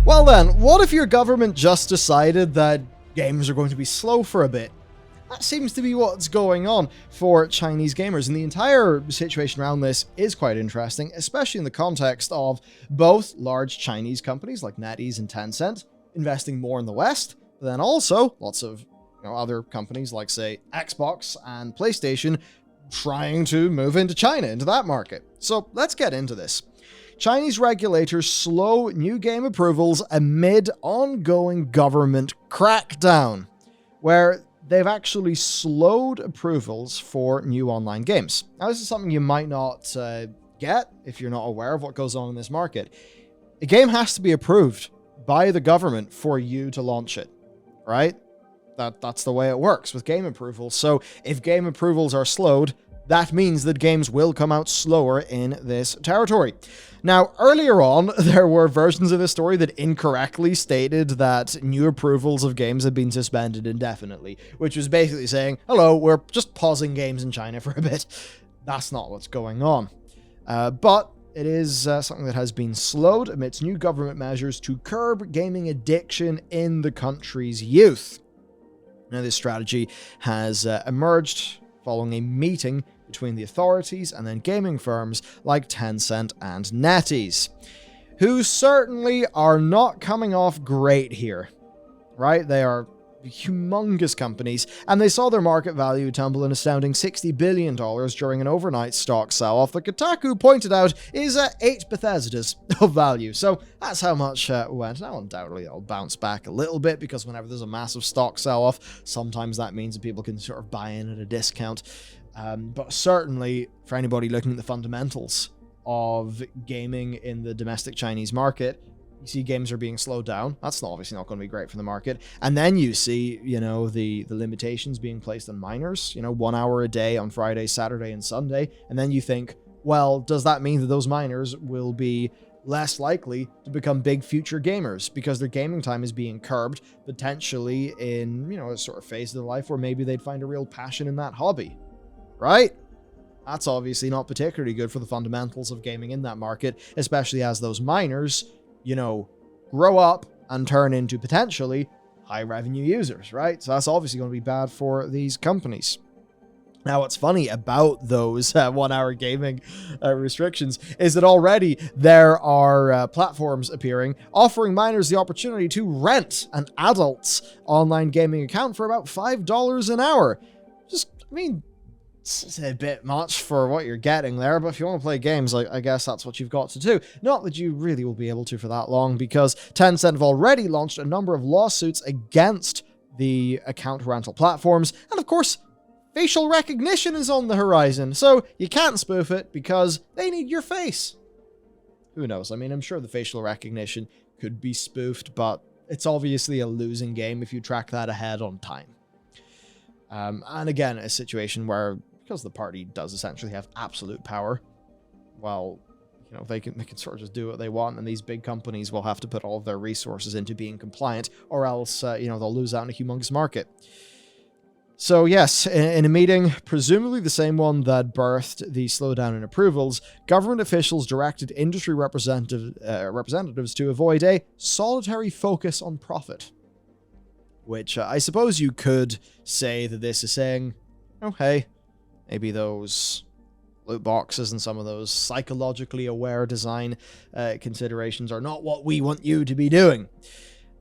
Well then, what if your government just decided that games are going to be slow for a bit? That seems to be what's going on for Chinese gamers, and the entire situation around this is quite interesting, especially in the context of both large Chinese companies like NetEase and Tencent investing more in the West, but then also lots of other companies like, say, Xbox and PlayStation trying to move into China, into that market. So let's get into this. Chinese regulators slow new game approvals amid ongoing government crackdown, where they've actually slowed approvals for new online games. Now, this is something you might not get if you're not aware of what goes on in this market. A game has to be approved by the government for you to launch it, right? That's the way it works with game approvals. So if game approvals are slowed, that means that games will come out slower in this territory. Now, earlier on, there were versions of this story that incorrectly stated that new approvals of games had been suspended indefinitely, which was basically saying, hello, we're just pausing games in China for a bit. That's not what's going on. But it is something that has been slowed amidst new government measures to curb gaming addiction in the country's youth. Now, this strategy has emerged following a meeting between the authorities and then gaming firms like Tencent and NetEase, who certainly are not coming off great here, right? They are humongous companies, and they saw their market value tumble an astounding $60 billion during an overnight stock sell-off that Kotaku pointed out is 8 Bethesda's of value. So that's how much went. Now, undoubtedly, it'll bounce back a little bit, because whenever there's a massive stock sell-off, sometimes that means that people can sort of buy in at a discount. But certainly, for anybody looking at the fundamentals of gaming in the domestic Chinese market, you see games are being slowed down. That's obviously not going to be great for the market. And then you see, the limitations being placed on minors, 1 hour a day on Friday, Saturday, and Sunday. And then you think, well, does that mean that those minors will be less likely to become big future gamers because their gaming time is being curbed, potentially in, a sort of phase of their life where maybe they'd find a real passion in that hobby? Right? That's obviously not particularly good for the fundamentals of gaming in that market, especially as those minors, grow up and turn into potentially high revenue users, right? So that's obviously going to be bad for these companies. Now, what's funny about those 1 hour gaming restrictions is that already there are platforms appearing offering minors the opportunity to rent an adult's online gaming account for about $5 an hour. It's a bit much for what you're getting there, but if you want to play games, I guess that's what you've got to do. Not that you really will be able to for that long, because Tencent have already launched a number of lawsuits against the account rental platforms, and of course, facial recognition is on the horizon, so you can't spoof it because they need your face. Who knows? I mean, I'm sure the facial recognition could be spoofed, but it's obviously a losing game if you track that ahead on time. And again, a situation where, because the party does essentially have absolute power, well, they can sort of just do what they want, and these big companies will have to put all of their resources into being compliant, or else, they'll lose out in a humongous market. So yes, in a meeting, presumably the same one that birthed the slowdown in approvals, government officials directed industry representatives to avoid a solitary focus on profit. Which I suppose you could say that this is saying, hey, maybe those loot boxes and some of those psychologically aware design considerations are not what we want you to be doing.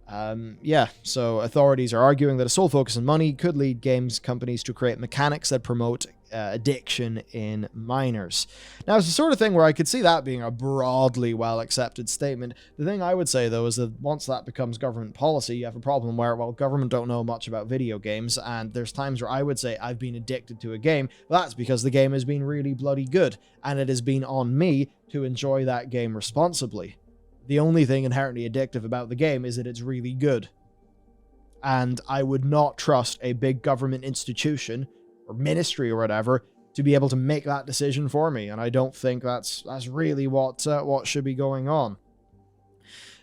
So authorities are arguing that a sole focus on money could lead games companies to create mechanics that promote addiction in minors. Now, it's the sort of thing where I could see that being a broadly well-accepted statement. The thing I would say, though, is that once that becomes government policy, you have a problem where, well, government don't know much about video games, and there's times where I would say I've been addicted to a game. That's because the game has been really bloody good, and it has been on me to enjoy that game responsibly. The only thing inherently addictive about the game is that it's really good. And I would not trust a big government institution or ministry or whatever to be able to make that decision for me, and I don't think that's really what should be going on.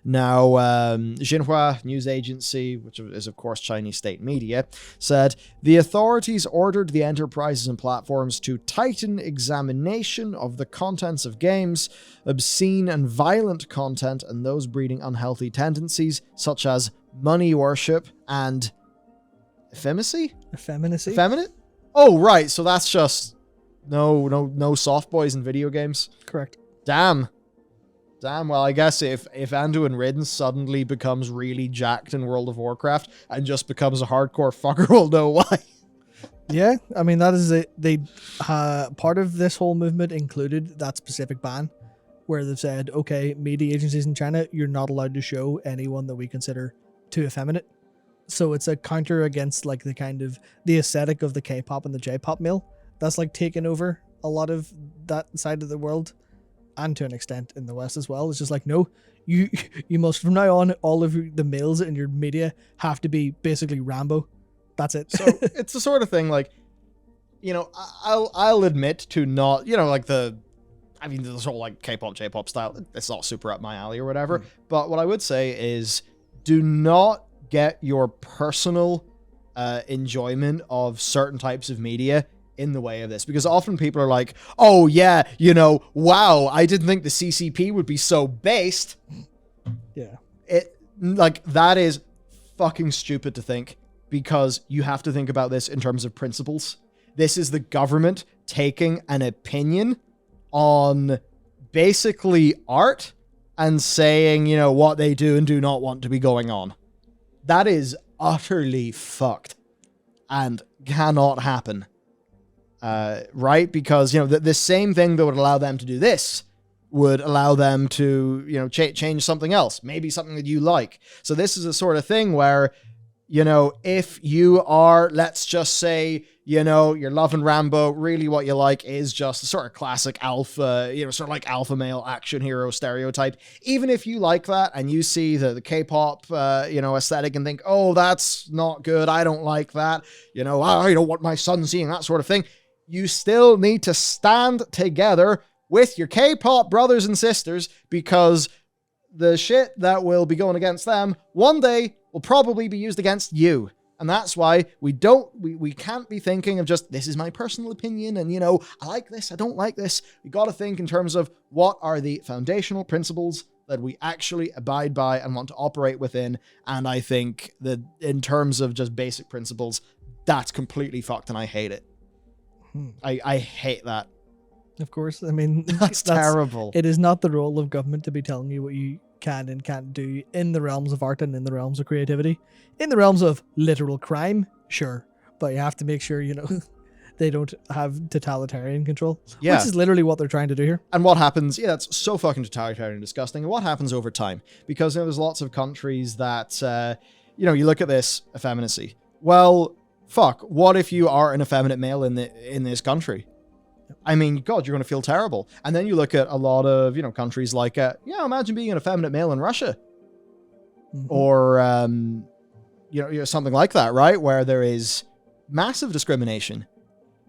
Now, Xinhua news agency, which is of course Chinese state media, said the authorities ordered the enterprises and platforms to tighten examination of the contents of games, obscene and violent content, and those breeding unhealthy tendencies such as money worship and effeminacy? Effeminate? Oh, right. So that's just no soft boys in video games. Correct. Damn. Well, I guess if Anduin Ridden suddenly becomes really jacked in World of Warcraft and just becomes a hardcore fucker, we'll know why. Yeah, I mean, that is it. They part of this whole movement included that specific ban where they've said, okay, media agencies in China, you're not allowed to show anyone that we consider too effeminate. So it's a counter against like the aesthetic of the K-pop and the J-pop mill that's like taken over a lot of that side of the world, and to an extent in the West as well. It's just like, no, you must from now on, all of the males in your media have to be basically Rambo. That's it. So it's the sort of thing like, I'll admit to not, like the whole like K-pop, J-pop style, it's not super up my alley or whatever. But what I would say is do not get your personal enjoyment of certain types of media in the way of this, because often people are like, oh yeah, wow, I didn't think the CCP would be so based. Yeah. It like that is fucking stupid to think, because you have to think about this in terms of principles. This is the government taking an opinion on basically art and saying, what they do and do not want to be going on. That is utterly fucked and cannot happen. Right? Because, the same thing that would allow them to do this would allow them to, change something else, maybe something that you like. So this is a sort of thing where, if you are, let's just say, you're loving Rambo, really what you like is just a sort of classic alpha, sort of like alpha male action hero stereotype. Even if you like that and you see the K-pop, aesthetic and think, oh, that's not good, I don't like that, I don't want my son seeing that sort of thing. You still need to stand together with your K-pop brothers and sisters, because the shit that will be going against them one day will probably be used against you. And that's why we can't be thinking of just, this is my personal opinion and, I like this, I don't like this. We got to think in terms of what are the foundational principles that we actually abide by and want to operate within. And I think that in terms of just basic principles, that's completely fucked and I hate it. I hate that. Of course. I mean, that's terrible. It is not the role of government to be telling you what you can and can't do in the realms of art and in the realms of creativity. In the realms of literal crime, sure. But you have to make sure, they don't have totalitarian control. Yeah. Which is literally what they're trying to do here. And what happens, that's so fucking totalitarian and disgusting. And what happens over time? Because there's lots of countries that, you look at this effeminacy. Well, fuck, what if you are an effeminate male in this country? I mean, God, you're going to feel terrible. And then you look at a lot of, countries like, imagine being an effeminate male in Russia. Mm-hmm. Or, something like that, right? Where there is massive discrimination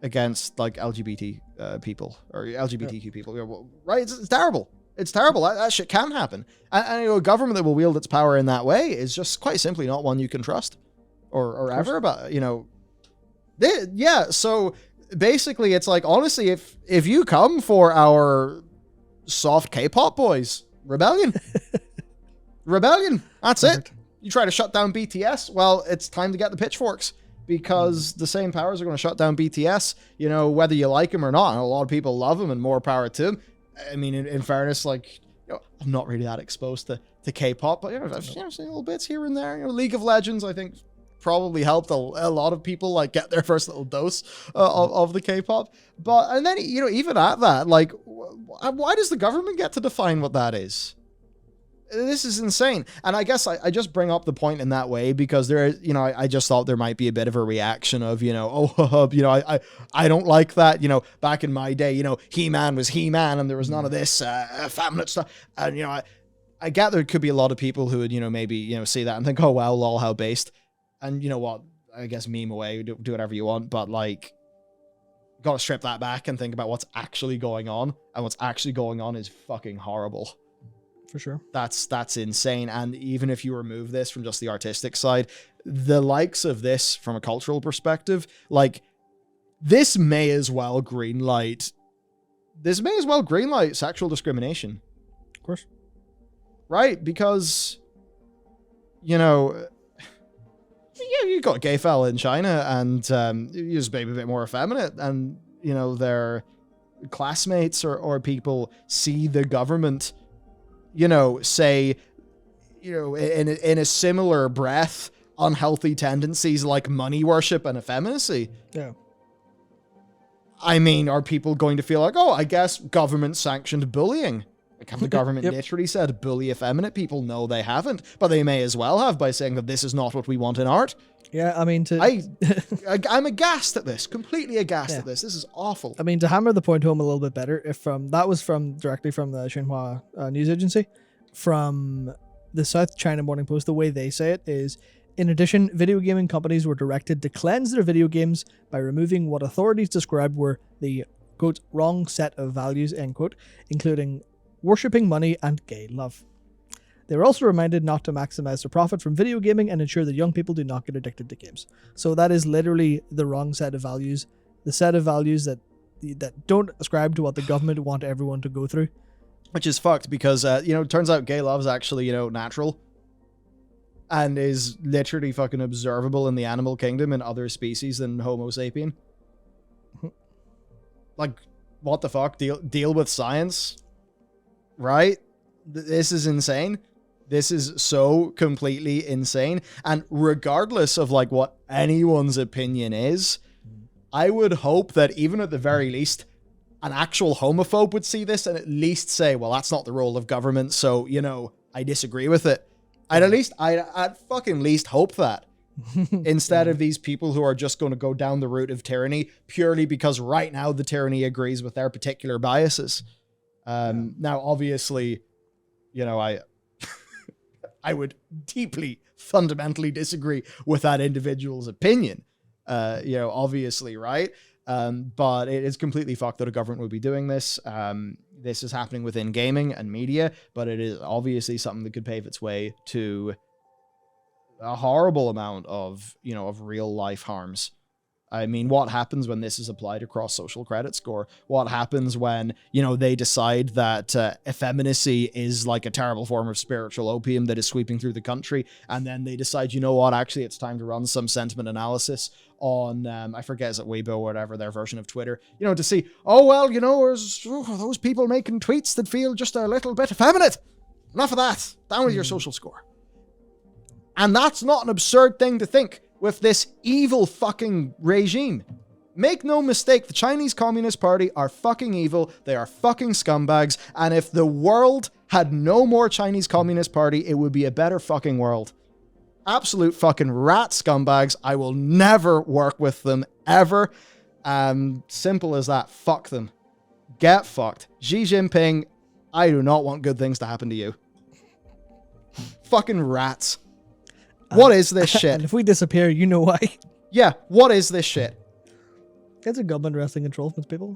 against, like, LGBT people or LGBTQ people, right? It's terrible. It's terrible. That shit can happen. And a government that will wield its power in that way is just quite simply not one you can trust or ever about, Yeah, so basically it's like, honestly, if you come for our soft K-pop boys, rebellion. Rebellion. That's Perfect. It. You try to shut down BTS, well, it's time to get the pitchforks, because the same powers are going to shut down BTS, whether you like them or not. And a lot of people love them and more power to them. I mean, in fairness, like, I'm not really that exposed to K-pop, but, I've seen little bits here and there. League of Legends, I think, probably helped a lot of people like get their first little dose of the K-pop. But, and then, even at that, like, why does the government get to define what that is? This is insane. And I guess I just bring up the point in that way because there is, I just thought there might be a bit of a reaction of, I don't like that. Back in my day, He-Man was He-Man and there was none of this feminine stuff. And, I get there could be a lot of people who would, maybe, see that and think, oh, wow, lol, how based. And you know what? I guess meme away, do whatever you want. But like, got to strip that back and think about what's actually going on. And what's actually going on is fucking horrible. for sure. That's insane. And even if you remove this from just the artistic side, the likes of this from a cultural perspective, like this may as well greenlight sexual discrimination. Of course. Right? Because, you know, yeah, you got a gay fella in China and he was maybe a bit more effeminate, and, you know, their classmates or people see the government, you know, say, you know, in a similar breath, unhealthy tendencies like money worship and effeminacy. Yeah. I mean, are people going to feel like, oh, I guess government sanctioned bullying? Like, have the government literally said bully effeminate people? No, they haven't, but they may as well have by saying that this is not what we want in art. Yeah, I mean, I'm aghast at this, completely aghast at this. This is awful. I mean, to hammer the point home a little bit better, that was directly from the Xinhua news agency, from the South China Morning Post. The way they say it is, in addition, video gaming companies were directed to cleanse their video games by removing what authorities described were the, quote, wrong set of values, end quote, including worshipping money and gay love. They were also reminded not to maximize their profit from video gaming and ensure that young people do not get addicted to games. So that is literally the wrong set of values, the set of values that don't ascribe to what the government want everyone to go through. Which is fucked because, you know, it turns out gay love is actually, you know, natural and is literally fucking observable in the animal kingdom in other species than Homo sapien. Like, what the fuck? Deal with science, right? This is insane. This is so completely insane. And regardless of like what anyone's opinion is, I would hope that even at the very least, an actual homophobe would see this and at least say, well, that's not the role of government, so, you know, I disagree with it. I'd fucking least hope that. Instead of these people who are just going to go down the route of tyranny purely because right now the tyranny agrees with their particular biases. Now, obviously, you know, I would deeply, fundamentally disagree with that individual's opinion. You know, obviously, right? But it is completely fucked that a government would be doing this. This is happening within gaming and media, but it is obviously something that could pave its way to a horrible amount of, you know, of real life harms. I mean, what happens when this is applied across social credit score? What happens when, you know, they decide that effeminacy is like a terrible form of spiritual opium that is sweeping through the country, and then they decide, you know what, actually it's time to run some sentiment analysis on, I forget, is it Weibo or whatever, their version of Twitter, you know, to see, oh, well, you know, there's those people making tweets that feel just a little bit effeminate. Enough of that. Down with your social score. And that's not an absurd thing to think with this evil fucking regime. Make no mistake, the Chinese Communist Party are fucking evil. They are fucking scumbags. And if the world had no more Chinese Communist Party, it would be a better fucking world. Absolute fucking rat scumbags. I will never work with them, ever. Simple as that. Fuck them. Get fucked. Xi Jinping, I do not want good things to happen to you. Fucking rats. What is this shit? And if we disappear, you know why. Yeah, what is this shit? It's a government wrestling control from people.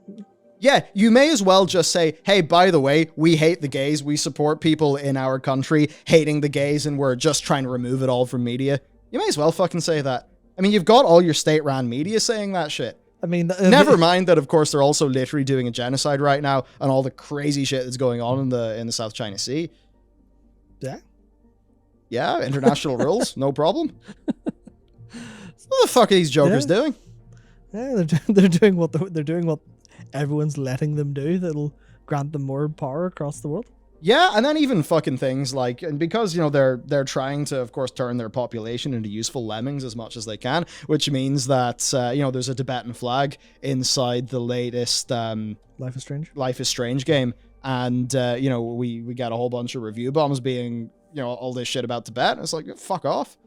Yeah, you may as well just say, hey, by the way, we hate the gays. We support people in our country hating the gays, and we're just trying to remove it all from media. You may as well fucking say that. I mean, you've got all your state-run media saying that shit. I mean, never mind that, of course, they're also literally doing a genocide right now and all the crazy shit that's going on in the South China Sea. Yeah. Yeah, international rules, no problem. What the fuck are these jokers doing? Yeah, they're doing what everyone's letting them do. That'll grant them more power across the world. Yeah, and then even fucking things like, and because, you know, they're trying to, of course, turn their population into useful lemmings as much as they can, which means that, you know, there's a Tibetan flag inside the latest Life is Strange game, and you know, we got a whole bunch of review bombs being, you know, all this shit about Tibet, and it's like, fuck off.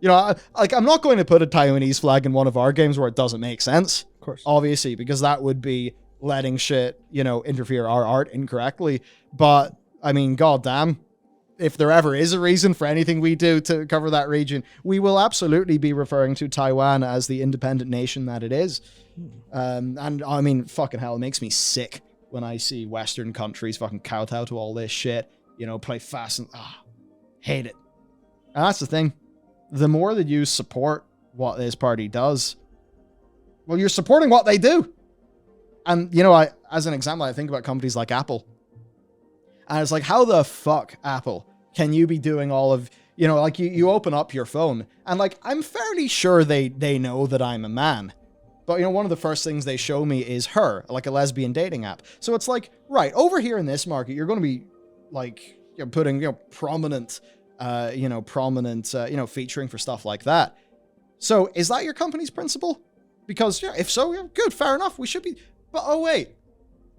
You know, I'm not going to put a Taiwanese flag in one of our games where it doesn't make sense. Of course. Obviously, because that would be letting shit, you know, interfere our art incorrectly. But, I mean, goddamn, if there ever is a reason for anything we do to cover that region, we will absolutely be referring to Taiwan as the independent nation that it is. And, I mean, fucking hell, it makes me sick when I see Western countries fucking kowtow to all this shit. play fast and hate it. And that's the thing. The more that you support what this party does, well, you're supporting what they do. And, as an example, I think about companies like Apple. And it's like, how the fuck, Apple, can you be doing all of, like you open up your phone and like, I'm fairly sure they know that I'm a man. But, one of the first things they show me is her, like a lesbian dating app. So it's like, right, over here in this market, you're going to be like, putting, prominent, featuring for stuff like that. So is that your company's principle? Because, if so, good, fair enough. We should be. But, oh, wait,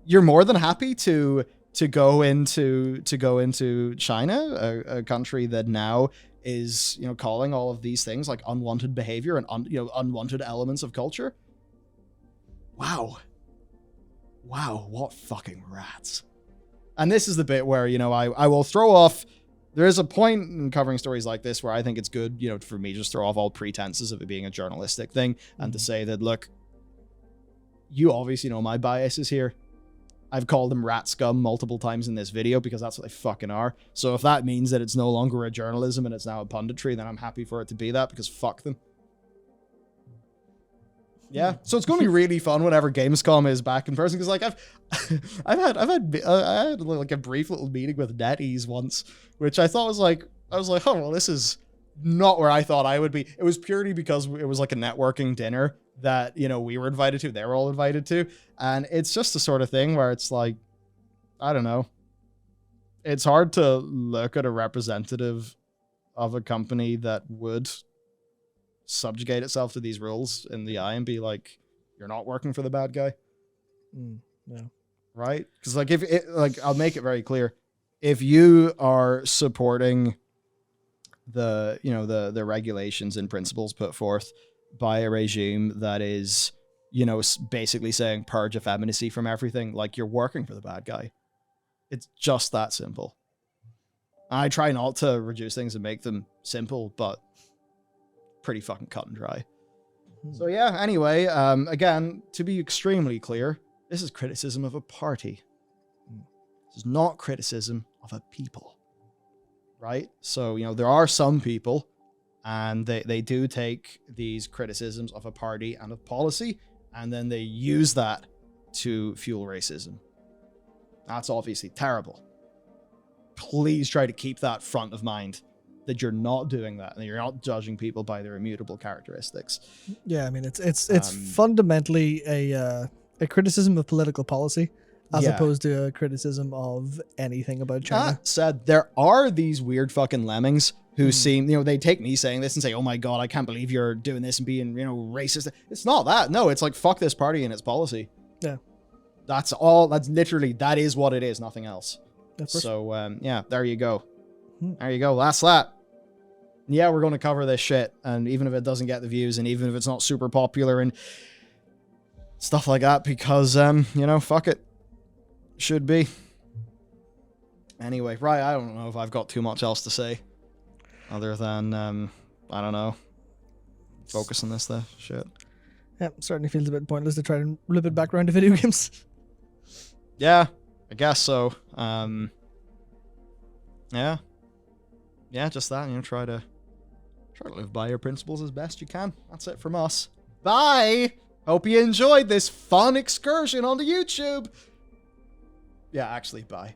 you're more than happy to go into China, a country that now is, calling all of these things like unwanted behavior and, unwanted elements of culture. Wow, what fucking rats. And this is the bit where, I will throw off. There is a point in covering stories like this where I think it's good, for me to just throw off all pretenses of it being a journalistic thing and to say that, look, you obviously know my biases here. I've called them rat scum multiple times in this video because that's what they fucking are. So if that means that it's no longer a journalism and it's now a punditry, then I'm happy for it to be that because fuck them. Yeah, so it's going to be really fun whenever Gamescom is back in person because like I had like a brief little meeting with NetEase once, which I thought was like oh well, this is not where I thought I would be. It was purely because it was like a networking dinner that we were invited to, they were all invited to, and it's just the sort of thing where it's like, I don't know, it's hard to look at a representative of a company that would subjugate itself to these rules in the eye and be like, you're not working for the bad guy. No. Right? Because like if it, like I'll make it very clear, if you are supporting the regulations and principles put forth by a regime that is basically saying purge effeminacy from everything, like you're working for the bad guy. It's just that simple. I try not to reduce things and make them simple, but pretty fucking cut and dry. So yeah, anyway, again, to be extremely clear, this is criticism of a party. This is not criticism of a people. Right? So, there are some people, and they do take these criticisms of a party and of policy, and then they use that to fuel racism. That's obviously terrible. Please try to keep that front of mind, that you're not doing that and you're not judging people by their immutable characteristics. Yeah, I mean it's fundamentally a criticism of political policy as opposed to a criticism of anything about China. That said, there are these weird fucking lemmings who seem, they take me saying this and say, oh my god, I can't believe you're doing this and being, racist. It's not that. No, it's like, fuck this party and its policy. Yeah. That's all. That's literally, that is what it is, nothing else. So, yeah, there you go. There you go. That's that. Yeah, we're going to cover this shit. And even if it doesn't get the views and even if it's not super popular and stuff like that, because, fuck it. Should be. Anyway, right, I don't know if I've got too much else to say. Other than, I don't know, focus on this stuff. Shit. Yeah, certainly feels a bit pointless to try and loop it back around to video games. Yeah, I guess so. Yeah. Yeah, just that, try to live by your principles as best you can. That's it from us. Bye! Hope you enjoyed this fun excursion onto YouTube. Yeah, actually, bye.